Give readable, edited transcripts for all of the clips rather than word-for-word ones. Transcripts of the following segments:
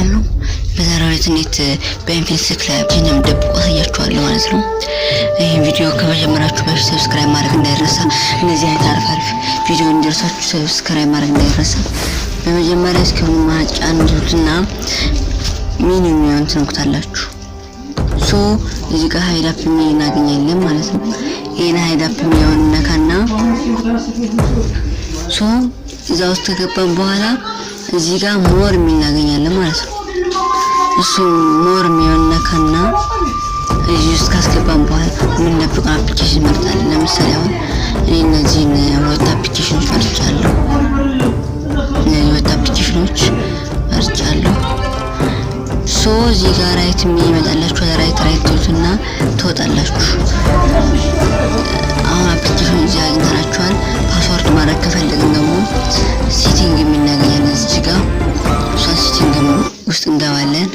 ብያለሁ። በዛሬው ዕለት እንዴት በኢንፊኒክስ ላፕቶፕ ደብቆ አሳያችኋለሁ ማለት ነው። ይሄን ቪዲዮ ከመጀመራችሁ በፊት ሰብስክራይብ ማድረግ እንዳይረሳ። እነዚህ አይነት አሪፍ ቪዲዮ እንዲደርሳችሁ ሰብስክራይብ ማድረግ እንዳይረሳ። በመጀመሪያ እስኪሁን ማጫንቱትና ሚኒሚውን ትነኩታላችሁ። እዚህ ጋር ሃይድ አፕ ምን እናገኛለን ማለት ነው። ይሄን ሃይድ አፕ የሚለውን ነካና እዛ ውስጥ ከገባን በኋላ እዚህ ጋር ሞር ምን እናገኛለን ማለት ነው። ሞር የሚለውን ነካና እዚህ ውስጥ ካስገባን በኋላ ምን ነበር አፕሊኬሽን መርጣለን። ለምሳሌ አሁን እኔ እነዚህን ወጥ አፕሊኬሽኖች መርጫለሁ። ወጥ አፕሊኬሽኖች መርጫለሁ። እዚህ ጋር ራይት የሚመጣላችሁ ራይት ትሉትና ትወጣላችሁ። አሁን አፕሊኬሽን እዚህ አግኝተናችኋል። ፓስወርድ ማድረግ ከፈለግን ደግሞ ሴቲንግ የምናገኛለን እዚህ ጋር ሴቲንግ ውስጥ እንገባለን።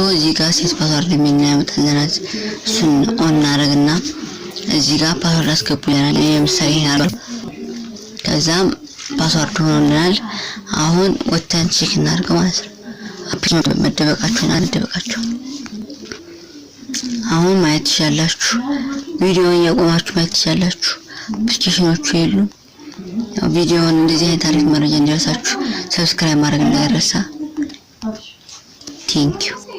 እዚህ ጋር ሴት ፓስወርድ የሚያመጣልናል። እሱን ኦን እናደርግና እዚህ ጋር ፓስወርድ አስገቡ ይላል። ለምሳሌ ይሄን ከዛም ፓስወርድ ሆኖልናል። አሁን ወተን ቼክ እናድርግ ማለት ነው። አፕሊኬሽን መደበቃችሁን አልደበቃችሁ አሁን ማየት ትችላላችሁ። ቪዲዮውን ያቆማችሁ ማየት ትችላላችሁ። አፕሊኬሽኖቹ የሉም። ያው ቪዲዮውን እንደዚህ አይነት አሪፍ መረጃ እንዲደርሳችሁ ሰብስክራይብ ማድረግ እንዳይረሳ። ቴንክ ዩ